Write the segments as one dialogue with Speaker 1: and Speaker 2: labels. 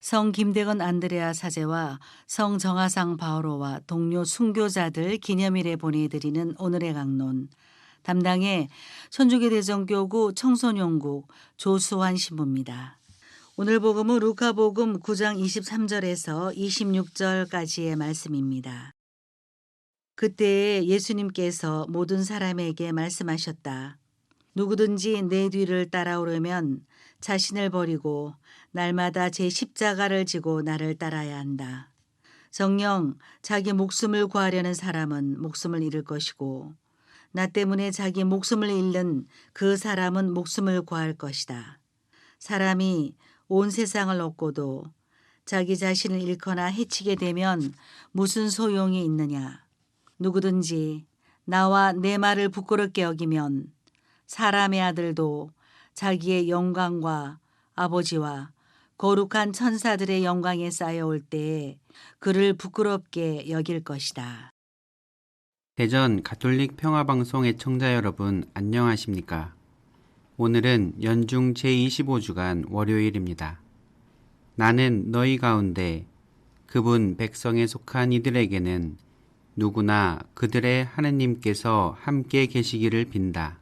Speaker 1: 성 김대건 안드레아 사제와 성 정하상 바오로와 동료 순교자들 기념일에 보내드리는 오늘의 강론. 담당의 천주교 대전교구 청소년국 조수환 신부입니다. 오늘 복음은 루카복음 9장 23절에서 26절까지의 말씀입니다. 그때에 예수님께서 모든 사람에게 말씀하셨다. 누구든지 내 뒤를 따라오려면 자신을 버리고 날마다 제 십자가를 지고 나를 따라야 한다. 정녕 자기 목숨을 구하려는 사람은 목숨을 잃을 것이고 나 때문에 자기 목숨을 잃는 그 사람은 목숨을 구할 것이다. 사람이 온 세상을 얻고도 자기 자신을 잃거나 해치게 되면 무슨 소용이 있느냐. 누구든지 나와 내 말을 부끄럽게 여기면 사람의 아들도 자기의 영광과 아버지와 거룩한 천사들의 영광에 쌓여올 때에 그를 부끄럽게 여길 것이다.
Speaker 2: 대전 가톨릭 평화방송 애청자 여러분 안녕하십니까? 오늘은 연중 제25주간 월요일입니다. 나는 너희 가운데 그분 백성에 속한 이들에게는 누구나 그들의 하느님께서 함께 계시기를 빈다.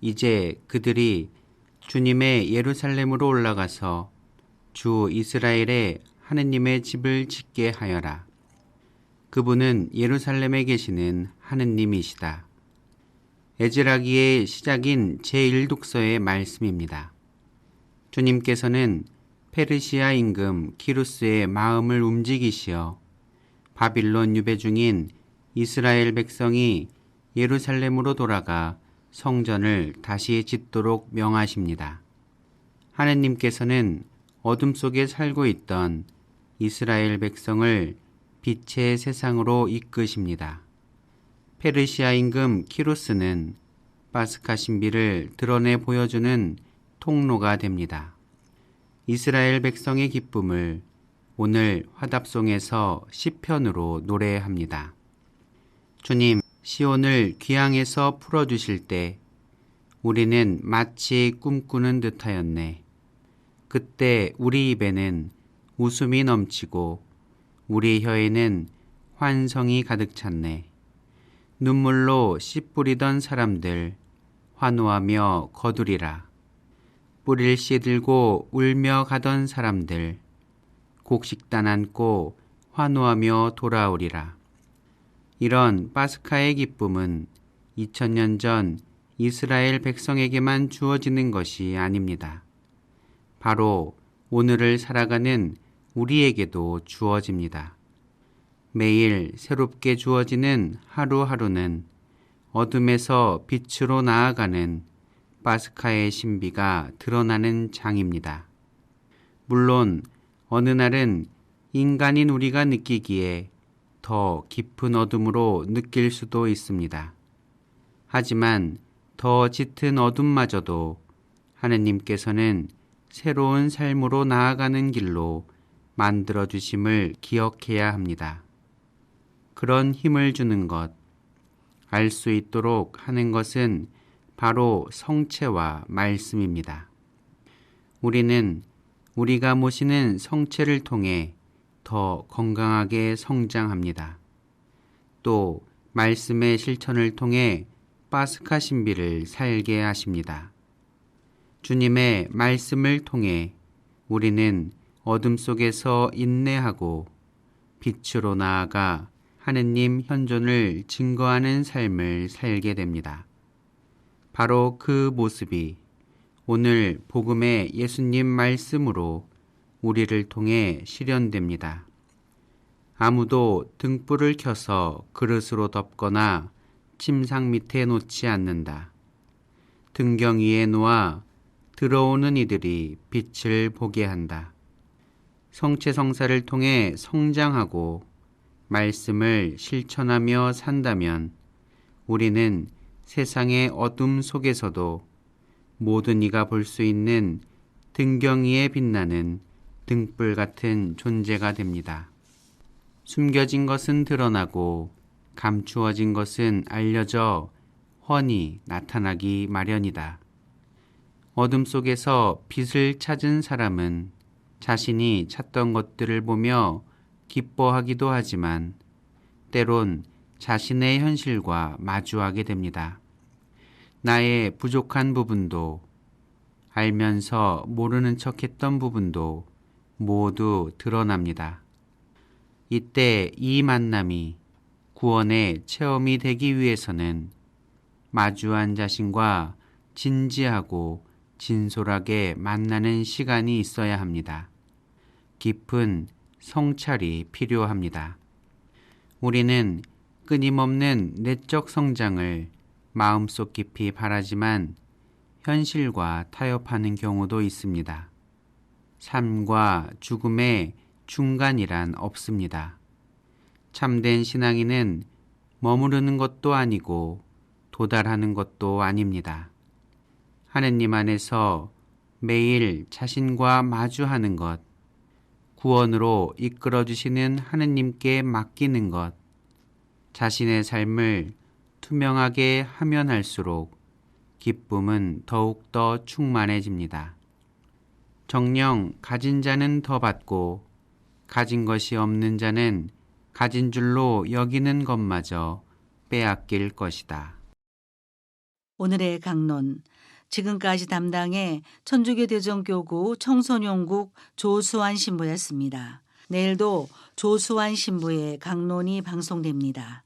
Speaker 2: 이제 그들이 주님의 예루살렘으로 올라가서 주 이스라엘의 하느님의 집을 짓게 하여라. 그분은 예루살렘에 계시는 하느님이시다. 에즈라기의 시작인 제1독서의 말씀입니다. 주님께서는 페르시아 임금 키루스의 마음을 움직이시어 바빌론 유배 중인 이스라엘 백성이 예루살렘으로 돌아가 성전을 다시 짓도록 명하십니다. 하느님께서는 어둠 속에 살고 있던 이스라엘 백성을 빛의 세상으로 이끄십니다. 페르시아 임금 키루스는 파스카 신비를 드러내 보여주는 통로가 됩니다. 이스라엘 백성의 기쁨을 오늘 화답송에서 시편으로 노래합니다. 주님, 시온을 귀향에서 풀어주실 때 우리는 마치 꿈꾸는 듯하였네. 그때 우리 입에는 웃음이 넘치고 우리 혀에는 환성이 가득 찼네. 눈물로 씨 뿌리던 사람들 환호하며 거두리라. 뿌릴 씨 들고 울며 가던 사람들 곡식단 안고 환호하며 돌아오리라. 이런 파스카의 기쁨은 2000년 전 이스라엘 백성에게만 주어지는 것이 아닙니다. 바로 오늘을 살아가는 우리에게도 주어집니다. 매일 새롭게 주어지는 하루하루는 어둠에서 빛으로 나아가는 파스카의 신비가 드러나는 장입니다. 물론 어느 날은 인간인 우리가 느끼기에 더 깊은 어둠으로 느낄 수도 있습니다. 하지만 더 짙은 어둠마저도 하느님께서는 새로운 삶으로 나아가는 길로 만들어주심을 기억해야 합니다. 그런 힘을 주는 것, 알 수 있도록 하는 것은 바로 성체와 말씀입니다. 우리는 우리가 모시는 성체를 통해 더 건강하게 성장합니다. 또 말씀의 실천을 통해 파스카 신비를 살게 하십니다. 주님의 말씀을 통해 우리는 어둠 속에서 인내하고 빛으로 나아가 하느님 현존을 증거하는 삶을 살게 됩니다. 바로 그 모습이 오늘 복음의 예수님 말씀으로 우리를 통해 실현됩니다. 아무도 등불을 켜서 그릇으로 덮거나 침상 밑에 놓지 않는다. 등경 위에 놓아 들어오는 이들이 빛을 보게 한다. 성체성사를 통해 성장하고 말씀을 실천하며 산다면 우리는 세상의 어둠 속에서도 모든 이가 볼 수 있는 등경 위에 빛나는 등불 같은 존재가 됩니다. 숨겨진 것은 드러나고 감추어진 것은 알려져 훤히 나타나기 마련이다. 어둠 속에서 빛을 찾은 사람은 자신이 찾던 것들을 보며 기뻐하기도 하지만 때론 자신의 현실과 마주하게 됩니다. 나의 부족한 부분도 알면서 모르는 척했던 부분도 모두 드러납니다. 이때 이 만남이 구원의 체험이 되기 위해서는 마주한 자신과 진지하고 진솔하게 만나는 시간이 있어야 합니다. 깊은 성찰이 필요합니다. 우리는 끊임없는 내적 성장을 마음속 깊이 바라지만 현실과 타협하는 경우도 있습니다. 삶과 죽음의 중간이란 없습니다. 참된 신앙인은 머무르는 것도 아니고 도달하는 것도 아닙니다. 하느님 안에서 매일 자신과 마주하는 것, 구원으로 이끌어주시는 하느님께 맡기는 것, 자신의 삶을 투명하게 하면 할수록 기쁨은 더욱더 충만해집니다. 정녕 가진 자는 더 받고 가진 것이 없는 자는 가진 줄로 여기는 것마저 빼앗길 것이다.
Speaker 1: 오늘의 강론, 지금까지 담당의 천주교 대전교구 청소년국 조수환 신부였습니다. 내일도 조수환 신부의 강론이 방송됩니다.